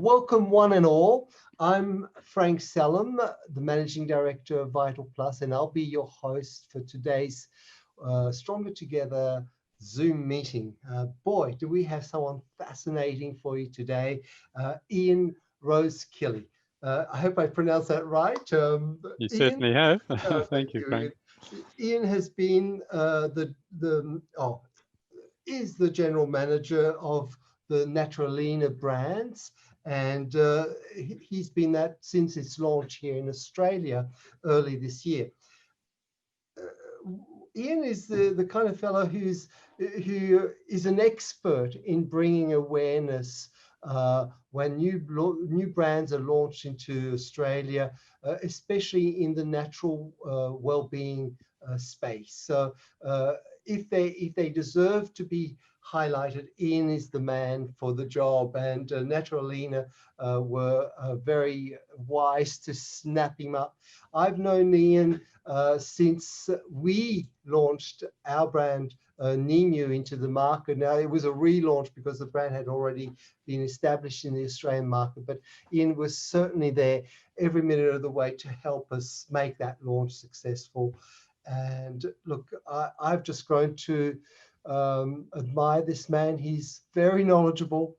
Welcome one and all. I'm Frank Salem, the Managing Director of Vital Plus, and I'll be your host for today's Stronger Together Zoom meeting. Boy, do we have someone fascinating for you today, Iain Rosekilly. I hope I pronounced that right. You Iain, certainly have. thank Thank you, you, Frank. Iain. Iain has been is the general manager of the Naturalena Brands, and he's been that since its launch here in Australia early this year. Iain is the kind of fellow who is an expert in bringing awareness when new brands are launched into Australia, especially in the natural well-being space. So if they deserve to be highlighted, Iain is the man for the job, and Naturalena were very wise to snap him up. I've known Iain since we launched our brand Nemu into the market. Now it was a relaunch because the brand had already been established in the Australian market, but Iain was certainly there every minute of the way to help us make that launch successful. And look, I've just grown to admire this man. He's very knowledgeable.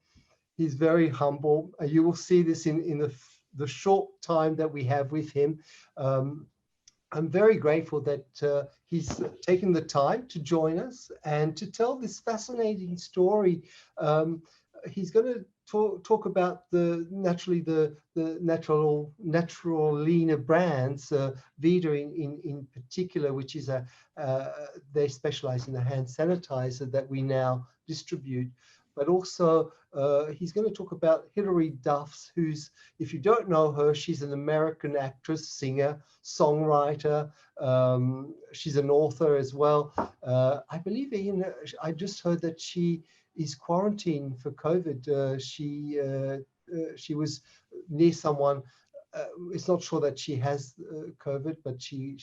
He's very humble. You will see this in the short time that we have with him. I'm very grateful that he's taken the time to join us and to tell this fascinating story. He's going to talk about the Naturalena Brands, Veeda in particular, which is they specialize in the hand sanitizer that we now distribute. But also he's going to talk about Hilary Duff, who's, if you don't know her, she's an American actress, singer, songwriter. She's an author as well. I believe, Iain, I just heard that she is quarantined for COVID. She was near someone. It's not sure that she has COVID, but she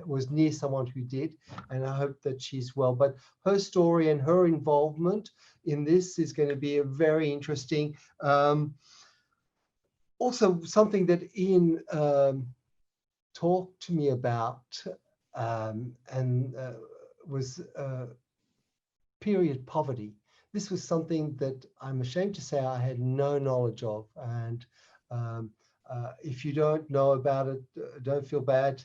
was near someone who did, and I hope that she's well. But her story and her involvement in this is going to be a very interesting. Also, something that Iain talked to me about was period poverty. This was something that I'm ashamed to say I had no knowledge of, and if you don't know about it, don't feel bad,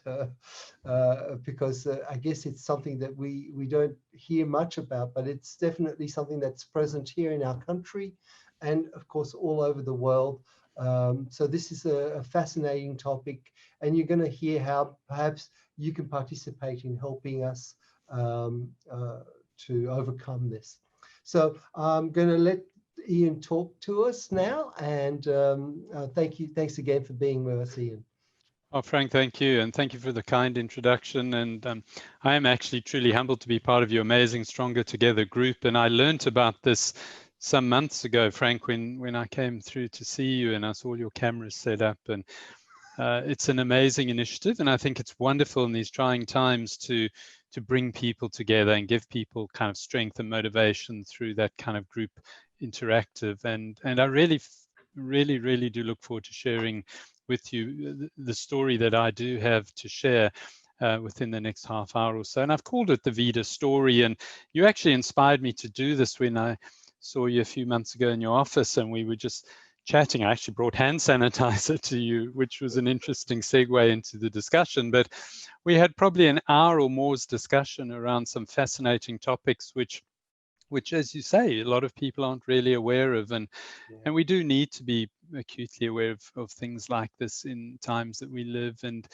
because I guess it's something that we don't hear much about, but it's definitely something that's present here in our country and of course all over the world. So this is a fascinating topic, and you're going to hear how perhaps you can participate in helping us to overcome this. So I'm going to let Iain talk to us now, and thanks again for being with us, Iain. Oh, Frank, thank you, and thank you for the kind introduction. And I am actually truly humbled to be part of your amazing Stronger Together group. And I learned about this some months ago, Frank, when I came through to see you and I saw your cameras set up. And it's an amazing initiative, and I think it's wonderful in these trying times to bring people together and give people kind of strength and motivation through that kind of group interactive. And I really do look forward to sharing with you the story that I do have to share within the next half hour or so. And I've called it the Veeda story, and you actually inspired me to do this when I saw you a few months ago in your office and we were just chatting. I actually brought hand sanitizer to you, which was an interesting segue into the discussion. But we had probably an hour or more's discussion around some fascinating topics, which, as you say, a lot of people aren't really aware of. And we do need to be acutely aware of things like this in times that we live. And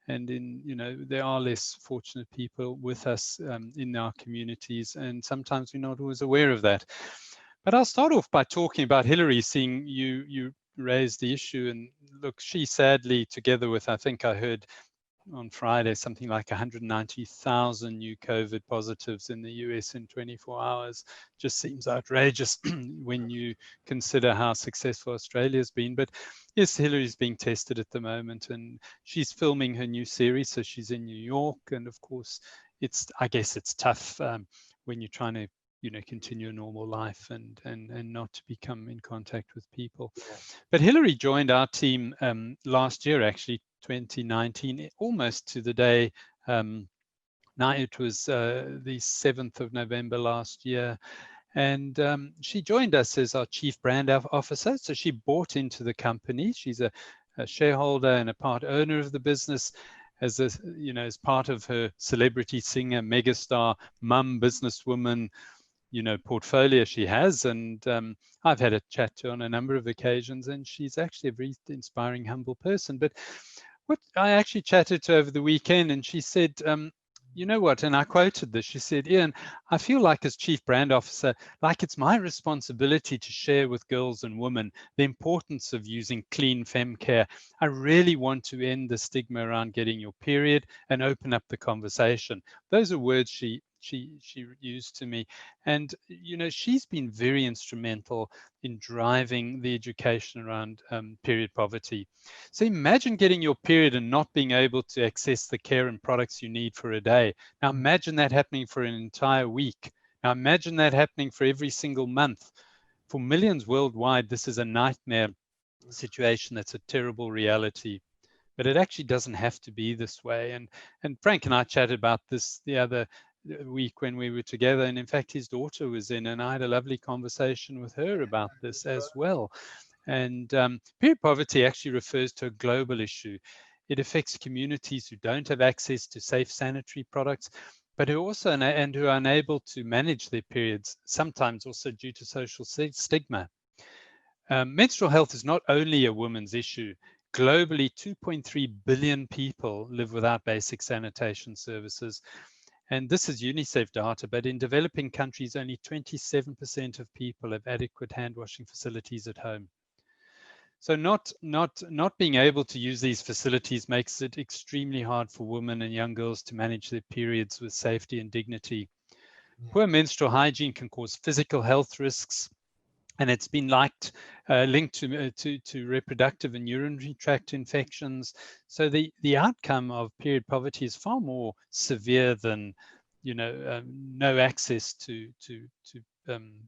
in, there are less fortunate people with us in our communities. And sometimes we're not always aware of that. But I'll start off by talking about Hilary, seeing you raised the issue. And look, she sadly, together with, I think I heard on Friday, something like 190,000 new COVID positives in the US in 24 hours, just seems outrageous when you consider how successful Australia's been. But yes, Hilary's being tested at the moment, and she's filming her new series. So she's in New York. And of course, I guess it's tough when you're trying to continue a normal life and not to become in contact with people. Yeah. But Hilary joined our team last year, actually 2019, almost to the day. Now it was the 7th of November last year. And she joined us as our chief brand officer. So she bought into the company. She's a shareholder and a part owner of the business, as part of her celebrity singer, megastar, mum, businesswoman, portfolio she has. And I've had a chat to her on a number of occasions, and she's actually a very inspiring, humble person. But what I actually chatted to her over the weekend, and she said, you know what, and I quoted this, she said, Iain, I feel like as chief brand officer, like it's my responsibility to share with girls and women the importance of using clean fem care. I really want to end the stigma around getting your period and open up the conversation. Those are words she used to me. And, she's been very instrumental in driving the education around period poverty. So imagine getting your period and not being able to access the care and products you need for a day. Now imagine that happening for an entire week. Now imagine that happening for every single month. For millions worldwide, this is a nightmare situation. That's a terrible reality. But it actually doesn't have to be this way. And Frank and I chatted about this the other week when we were together. And in fact, his daughter was in, and I had a lovely conversation with her about this as well. And period poverty actually refers to a global issue. It affects communities who don't have access to safe sanitary products, but who also who are unable to manage their periods, sometimes also due to social stigma. Menstrual health is not only a woman's issue. Globally, 2.3 billion people live without basic sanitation services. And this is UNICEF data, but in developing countries, only 27% of people have adequate hand washing facilities at home. So not being able to use these facilities makes it extremely hard for women and young girls to manage their periods with safety and dignity. Yeah. Poor menstrual hygiene can cause physical health risks, and it's been linked to reproductive and urinary tract infections. So the outcome of period poverty is far more severe than no access to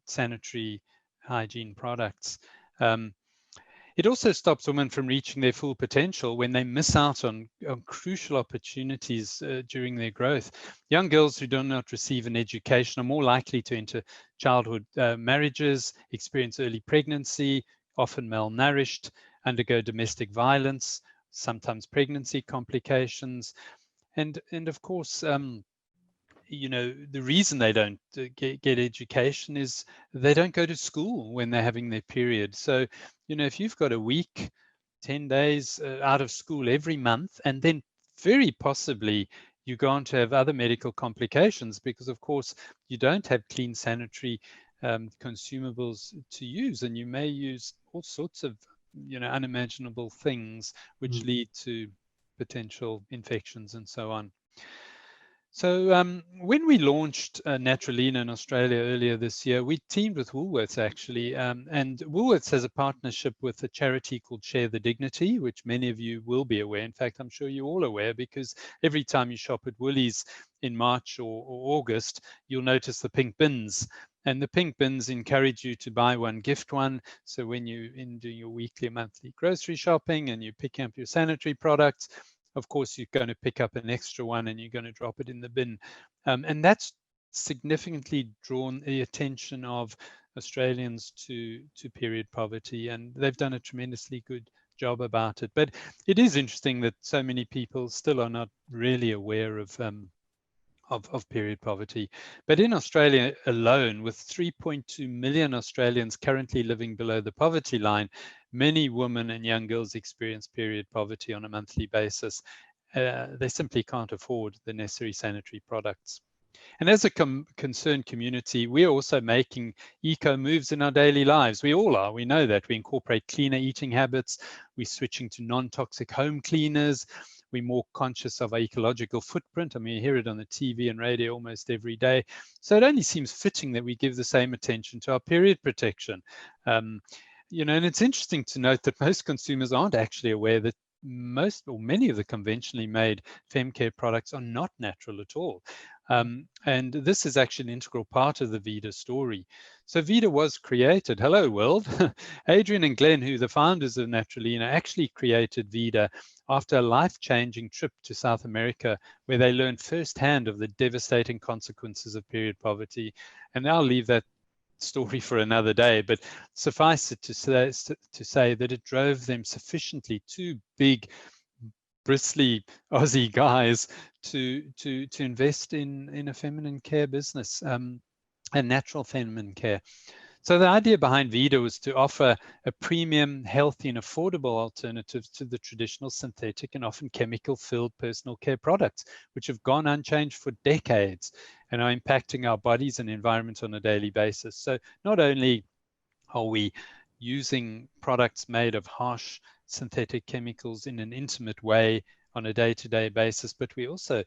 sanitary hygiene products. It also stops women from reaching their full potential when they miss out on crucial opportunities during their growth. Young girls who do not receive an education are more likely to enter childhood marriages, experience early pregnancy, often malnourished, undergo domestic violence, sometimes pregnancy complications. And of course, the reason they don't get education is they don't go to school when they're having their period. So, if you've got a week, 10 days out of school every month, and then very possibly you're going to have other medical complications because, of course, you don't have clean sanitary consumables to use, and you may use all sorts of, unimaginable things which lead to potential infections and so on. So when we launched Naturalena in Australia earlier this year, we teamed with Woolworths actually, and Woolworths has a partnership with a charity called Share the Dignity, which many of you will be aware. In fact, I'm sure you're all aware because every time you shop at Woolies in March or August, you'll notice the pink bins. And the pink bins encourage you to buy one, gift one. So when you're doing your weekly, monthly grocery shopping and you're picking up your sanitary products, of course, you're going to pick up an extra one and you're going to drop it in the bin. And that's significantly drawn the attention of Australians to period poverty, and they've done a tremendously good job about it. But it is interesting that so many people still are not really aware of period poverty. But in Australia alone, with 3.2 million Australians currently living below the poverty line, many women and young girls experience period poverty on a monthly basis. They simply can't afford the necessary sanitary products. And as a concerned community, we're also making eco moves in our daily lives. We all are. We know that. We incorporate cleaner eating habits. We're switching to non-toxic home cleaners. We're more conscious of our ecological footprint. I mean, you hear it on the TV and radio almost every day. So it only seems fitting that we give the same attention to our period protection. And it's interesting to note that most consumers aren't actually aware that most or many of the conventionally made fem care products are not natural at all. And this is actually an integral part of the Veeda story. So Veeda was created, hello world, Adrian and Glenn, who are the founders of Naturalena, actually created Veeda after a life-changing trip to South America, where they learned firsthand of the devastating consequences of period poverty. And I'll leave that story for another day, but suffice it to say that it drove them sufficiently, two big, bristly Aussie guys, to invest in a feminine care business, and natural feminine care. So the idea behind Veeda was to offer a premium, healthy, and affordable alternative to the traditional synthetic and often chemical-filled personal care products, which have gone unchanged for decades and are impacting our bodies and environment on a daily basis. So not only are we using products made of harsh synthetic chemicals in an intimate way on a day-to-day basis, but we're also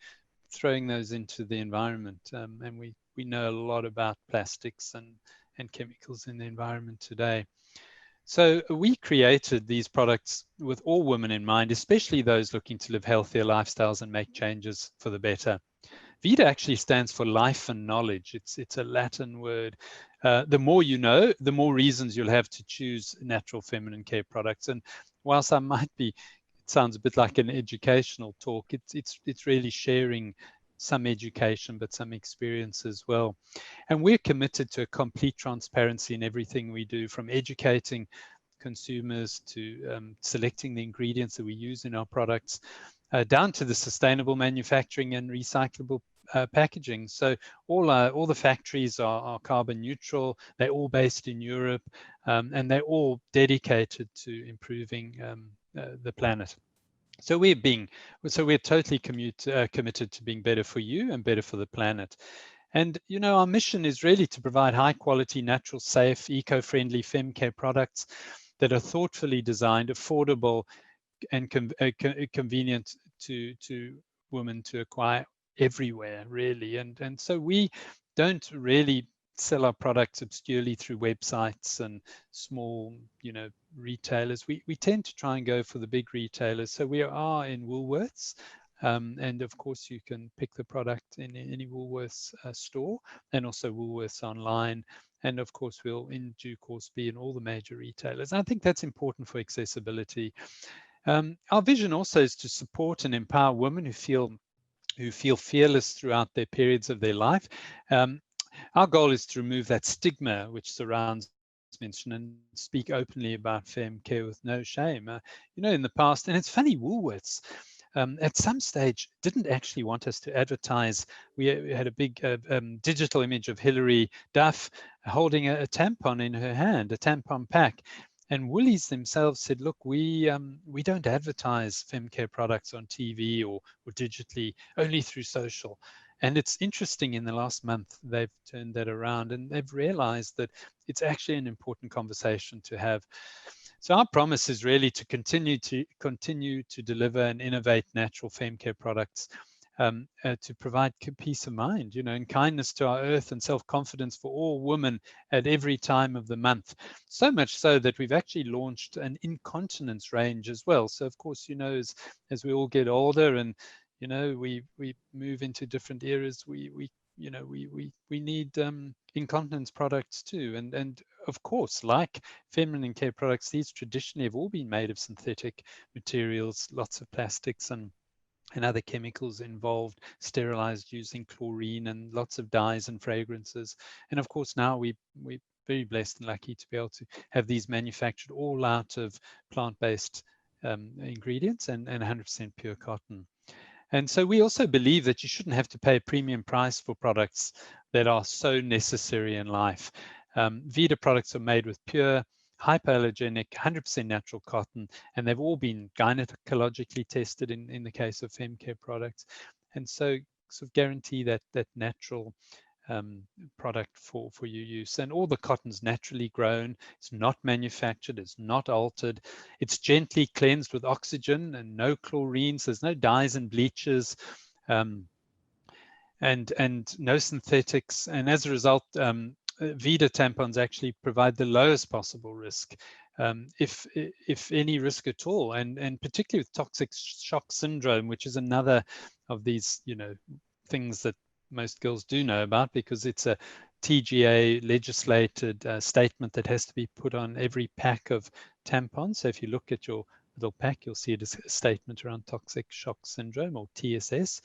throwing those into the environment. And we know a lot about plastics and chemicals in the environment today. So we created these products with all women in mind, especially those looking to live healthier lifestyles and make changes for the better. Veeda actually stands for life and knowledge. It's a Latin word. The more you know, the more reasons you'll have to choose natural feminine care products. And whilst I might be, it sounds a bit like an educational talk, it's really sharing some education, but some experience as well. And we're committed to a complete transparency in everything we do, from educating consumers to selecting the ingredients that we use in our products, down to the sustainable manufacturing and recyclable packaging. So all the factories are carbon neutral. They're all based in Europe, and they're all dedicated to improving the planet. So we're totally committed to being better for you and better for the planet. And you know, our mission is really to provide high quality, natural, safe, eco-friendly fem care products that are thoughtfully designed, affordable, and convenient to women to acquire everywhere, really. And so we don't really sell our products obscurely through websites and small, retailers. We tend to try and go for the big retailers. So we are in Woolworths. And of course, you can pick the product in any Woolworths store, and also Woolworths online. And of course, we'll in due course be in all the major retailers. And I think that's important for accessibility. Our vision also is to support and empower women who feel fearless throughout their periods of their life. Our goal is to remove that stigma which surrounds mention and speak openly about fem care with no shame. In the past, and it's funny, Woolworths at some stage didn't actually want us to advertise. We had a big digital image of Hilary Duff holding a tampon in her hand, a tampon pack. And Woolies themselves said, look, we don't advertise fem care products on TV or digitally, only through social. And it's interesting, in the last month, they've turned that around and they've realized that it's actually an important conversation to have. So our promise is really to continue to deliver and innovate natural fem care products, to provide peace of mind, and kindness to our earth and self-confidence for all women at every time of the month. So much so that we've actually launched an incontinence range as well. So of course, as we all get older and we move into different eras, we need incontinence products too. And of course, like feminine care products, these traditionally have all been made of synthetic materials, lots of plastics and other chemicals involved, sterilized using chlorine and lots of dyes and fragrances. And of course, now we're very blessed and lucky to be able to have these manufactured all out of plant-based ingredients and 100% pure cotton. And so we also believe that you shouldn't have to pay a premium price for products that are so necessary in life. Veeda products are made with pure, hypoallergenic, 100% natural cotton, and they've all been gynecologically tested in the case of fem care products. And so sort of guarantee that natural product for your use. And all the cotton's naturally grown, it's not manufactured, it's not altered, it's gently cleansed with oxygen and no chlorines, there's no dyes and bleaches, and no synthetics. And as a result, Veeda tampons actually provide the lowest possible risk if any risk at all, and particularly with toxic shock syndrome, which is another of these, things that most girls do know about, because it's a TGA legislated statement that has to be put on every pack of tampons. So if you look at your little pack, you'll see a statement around toxic shock syndrome, or TSS.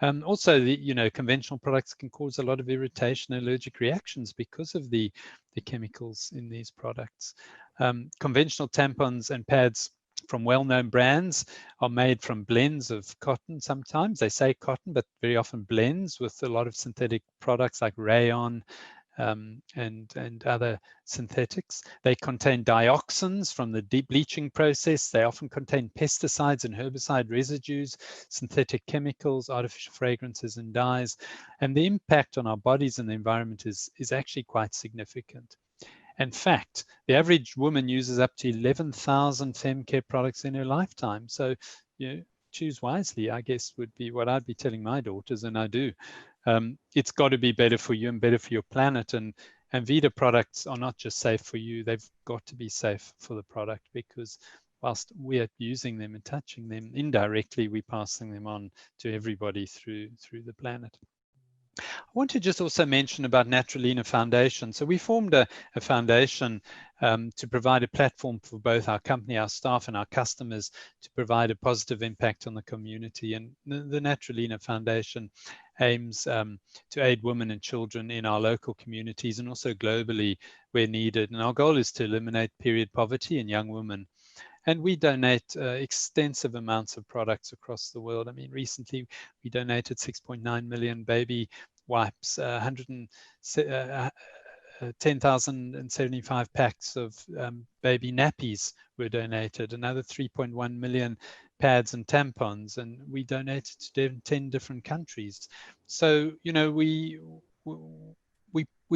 Also, the conventional products can cause a lot of irritation and allergic reactions because of the chemicals in these products. Conventional tampons and pads from well-known brands are made from blends of cotton. Sometimes they say cotton, but very often blends with a lot of synthetic products like rayon, and other synthetics. They contain dioxins from the deep bleaching process. They often contain pesticides and herbicide residues, synthetic chemicals, artificial fragrances and dyes. And the impact on our bodies and the environment is actually quite significant. In fact, the average woman uses up to 11,000 femcare products in her lifetime. So, choose wisely, I guess, would be what I'd be telling my daughters, and I do. It's got to be better for you and better for your planet. And Veeda products are not just safe for you, they've got to be safe for the product, because whilst we're using them and touching them, indirectly we're passing them on to everybody through the planet. I want to just also mention about Naturalena Foundation. So we formed a foundation to provide a platform for both our company, our staff, and our customers to provide a positive impact on the community. And the Naturalena Foundation aims to aid women and children in our local communities and also globally where needed. And our goal is to eliminate period poverty in young women. And we donate extensive amounts of products across the world. I mean, recently we donated 6.9 million baby wipes, 10,075 packs of baby nappies were donated, another 3.1 million pads and tampons, and we donated to 10 different countries. So, we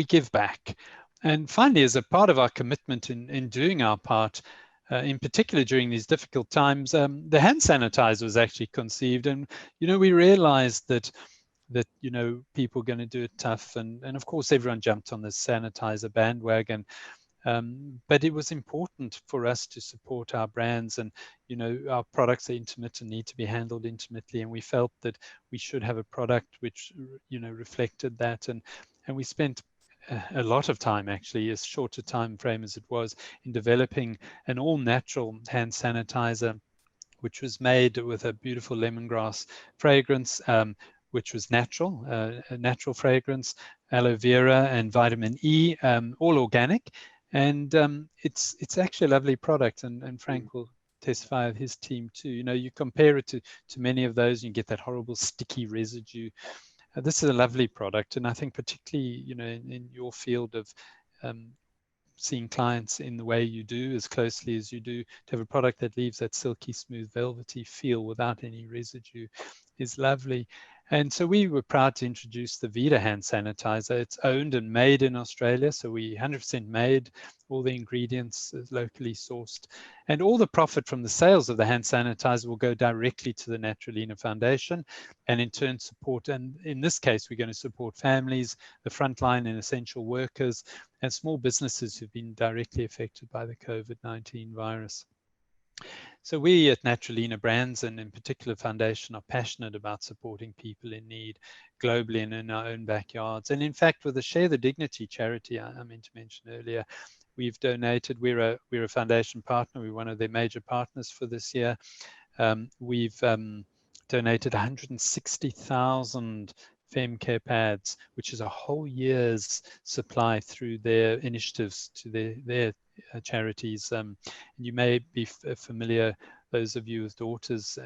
give back. And finally, as a part of our commitment in doing our part, in particular during these difficult times, the hand sanitizer was actually conceived, and we realized that people are going to do it tough, and of course everyone jumped on the sanitizer bandwagon, but it was important for us to support our brands, and our products are intimate and need to be handled intimately, and we felt that we should have a product which reflected that, and we spent a lot of time, actually, as short a time frame as it was, in developing an all-natural hand sanitizer, which was made with a beautiful lemongrass fragrance, which was natural, a natural fragrance, aloe vera and vitamin E, all organic. And it's actually a lovely product, and Frank will testify of his team too. You compare it to many of those, and you get that horrible sticky residue. This is a lovely product, and I think particularly, in your field of seeing clients in the way you do, as closely as you do, to have a product that leaves that silky, smooth, velvety feel without any residue is lovely. And so we were proud to introduce the Veeda hand sanitizer. It's owned and made in Australia, so we 100% made. All the ingredients is locally sourced. And all the profit from the sales of the hand sanitizer will go directly to the Naturalena Foundation, and in turn support, and in this case, we're going to support families, the frontline and essential workers, and small businesses who've been directly affected by the COVID-19 virus. So we at Naturalena Brands, and in particular Foundation, are passionate about supporting people in need globally and in our own backyards. And in fact, with the Share the Dignity charity I meant to mention earlier, we've donated, we're a foundation partner, we're one of their major partners for this year. We've donated 160,000 femcare pads, which is a whole year's supply through their initiatives to their charities. You may be familiar, those of you with daughters,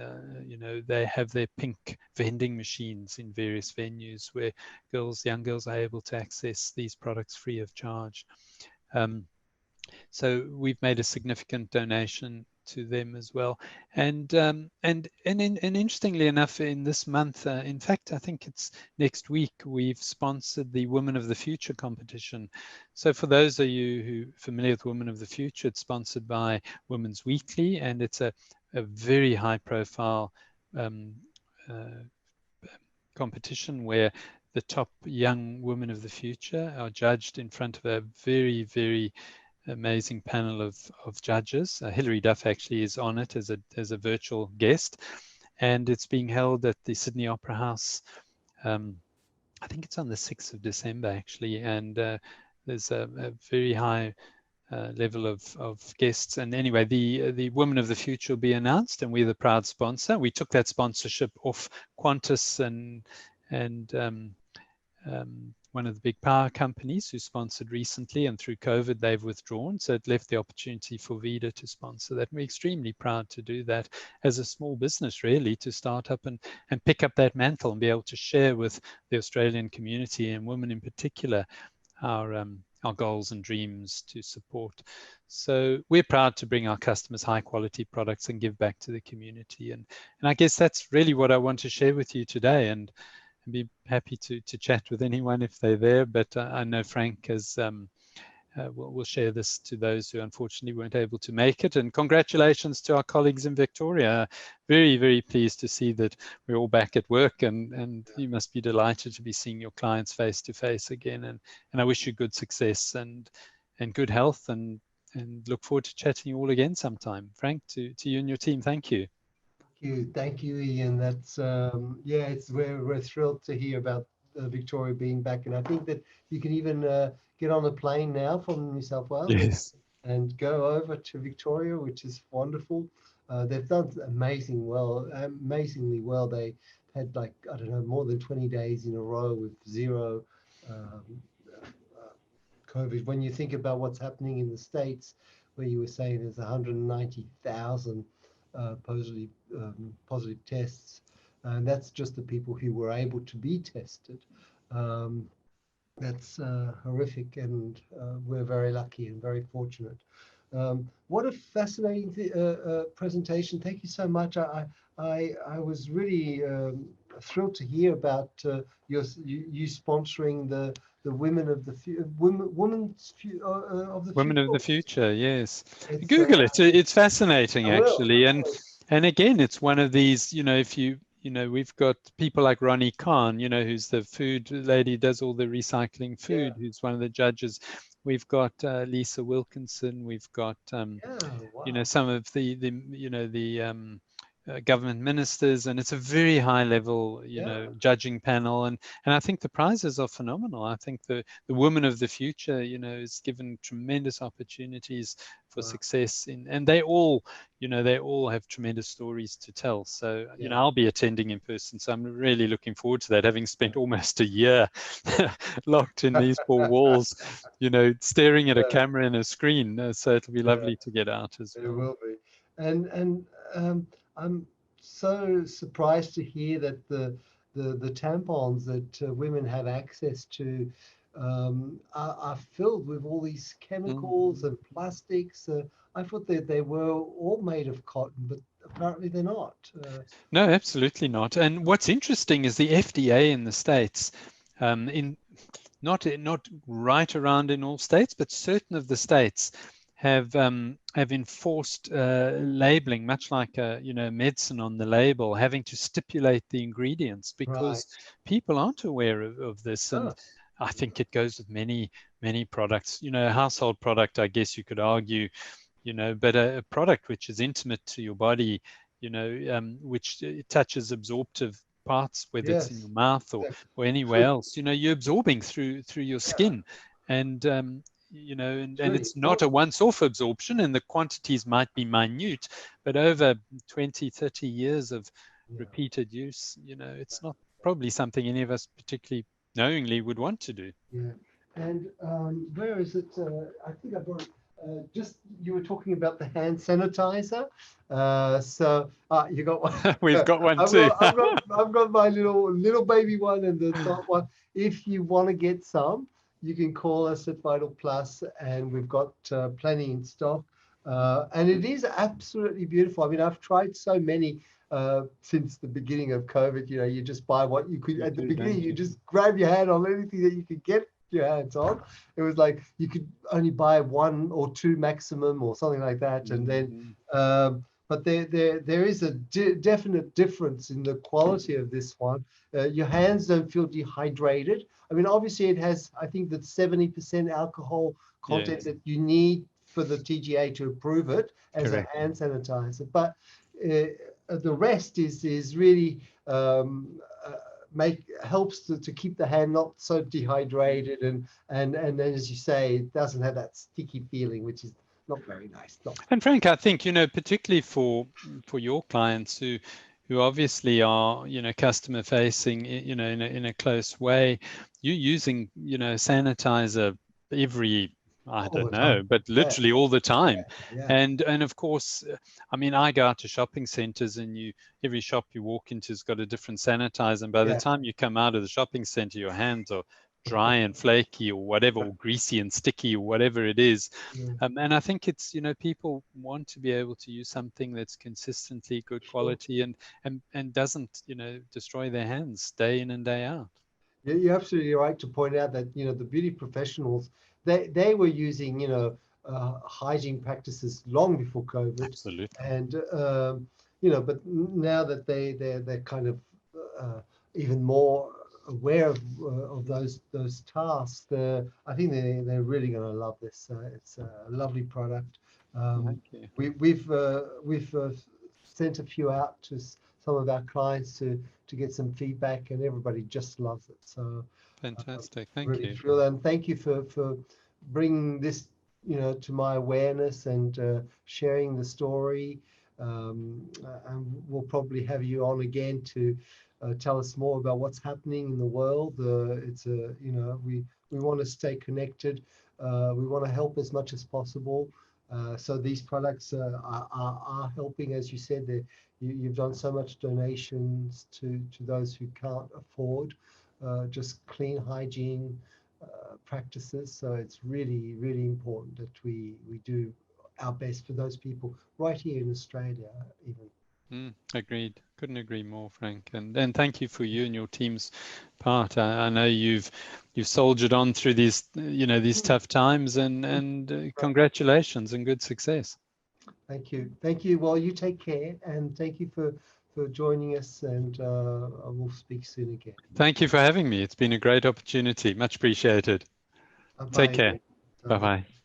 they have their pink vending machines in various venues where young girls are able to access these products free of charge. So we've made a significant donation to them as well, and interestingly enough, in this month, in fact, I think it's next week, we've sponsored the Women of the Future competition. So for those of you who are familiar with Women of the Future, it's sponsored by Women's Weekly, and it's a very high-profile competition where the top young women of the future are judged in front of a very, very amazing panel of judges. Hilary Duff actually is on it as a virtual guest, and it's being held at the Sydney Opera House. I think it's on the 6th of December actually, and there's a very high level of guests. And anyway, the Women of the Future will be announced, and we're the proud sponsor. We took that sponsorship off Qantas and one of the big power companies who sponsored recently, and through COVID they've withdrawn, so it left the opportunity for Veeda to sponsor that. We're extremely proud to do that as a small business, really, to start up and pick up that mantle and be able to share with the Australian community, and women in particular, our goals and dreams to support. So we're proud to bring our customers high quality products and give back to the community, and I guess that's really what I want to share with you today, and be happy to chat with anyone if they're there. But I know Frank has will share this to those who unfortunately weren't able to make it. And congratulations to our colleagues in Victoria. Very, very pleased to see that we're all back at work, and you must be delighted to be seeing your clients face to face again. And I wish you good success and good health, and look forward to chatting you all again sometime. Frank, to you and your team, thank you. Thank you, Iain. That's yeah, we're thrilled to hear about Victoria being back, and I think that you can even get on a plane now from New South Wales, yes, and go over to Victoria, which is wonderful. They've done amazingly well. They had, like, I don't know, more than 20 days in a row with zero COVID. When you think about what's happening in the States, where you were saying there's 190,000 positive tests, and that's just the people who were able to be tested. That's horrific, and we're very lucky and very fortunate. What a fascinating presentation! Thank you so much. I was really thrilled to hear about you sponsoring the Women of the Women of the Future. Yes, It's, Google it. It's fascinating, I will. actually, and again, it's one of these. If we've got people like Ronnie Khan, who's the food lady, does all the recycling food, who's one of the judges. We've got Lisa Wilkinson. We've got Wow. some of the government ministers, and it's a very high level judging panel, and I think the prizes are phenomenal. I think the women of the future is given tremendous opportunities for success and they all have tremendous stories to tell. So I'll be attending in person, so I'm really looking forward to that, having spent almost a year locked in these four walls, staring at a camera and a screen. So it'll be lovely to get out as well. It will be. And I'm so surprised to hear that the tampons that women have access to are filled with all these chemicals and plastics. I thought that they were all made of cotton, but apparently they're not. No, absolutely not. And what's interesting is the FDA in the States, not right around in all states, but certain of the states have enforced labeling, much like medicine on the label, having to stipulate the ingredients because people aren't aware of this. And I think it goes with many products. A household product, I guess you could argue, but a product which is intimate to your body, which touches absorptive parts, whether it's in your mouth or anywhere else, you're absorbing through your skin, and and it's not a once-off absorption, and the quantities might be minute, but over 20-30 years of repeated use, it's not probably something any of us particularly knowingly would want to do. And where is it? I think I brought just, you were talking about the hand sanitizer. So you got one. We've got one too. I've got my little baby one and the top one. If you want to get some, you can call us at Vital Plus, and we've got plenty in stock. And it is absolutely beautiful. I mean, I've tried so many since the beginning of COVID. You just buy what you could. At the beginning, you just grab your hand on anything that you could get your hands on. It was like you could only buy one or two maximum or something like that. And then, but there is a definite difference in the quality of this one. Your hands don't feel dehydrated. I mean, obviously it has, I think, that 70% alcohol content that you need for the TGA to approve it as Correct. a hand sanitizer. But the rest is really helps to keep the hand not so dehydrated, and then, as you say, it doesn't have that sticky feeling, which is not very nice. And Frank, I think, particularly for your clients who obviously are, customer facing, in a close way, you're using, sanitizer every, I don't know, but literally all the time. And of course, I mean, I go out to shopping centers, and every shop you walk into has got a different sanitizer. And by the time you come out of the shopping center, your hands are dry and flaky or whatever, or greasy and sticky or whatever it is. And I think it's, people want to be able to use something that's consistently good quality and doesn't, destroy their hands day in and day out. Yeah, you're absolutely right to point out that, the beauty professionals, they were using, hygiene practices long before COVID. Absolutely. And, but now that they're kind of even more aware of those tasks, I think they're really going to love this. It's a lovely product. Thank you. We've sent a few out to some of our clients to get some feedback, and everybody just loves it. So fantastic. Thank really you. Thrilled, and thank you for bringing this, to my awareness and sharing the story. And we'll probably have you on again to tell us more about what's happening in the world. We want to stay connected. We want to help as much as possible. So these products are helping, as you said. You've done so much donations to those who can't afford just clean hygiene practices. So it's really, really important that we do our best for those people right here in Australia, even. Agreed. Couldn't agree more, Frank. And thank you for you and your team's part. I know you've soldiered on through these these tough times, and congratulations and good success. Thank you. Well, you take care, and thank you for joining us, and we'll speak soon again. Thank you for having me. It's been a great opportunity. Much appreciated. Bye-bye. Take care. Bye-bye.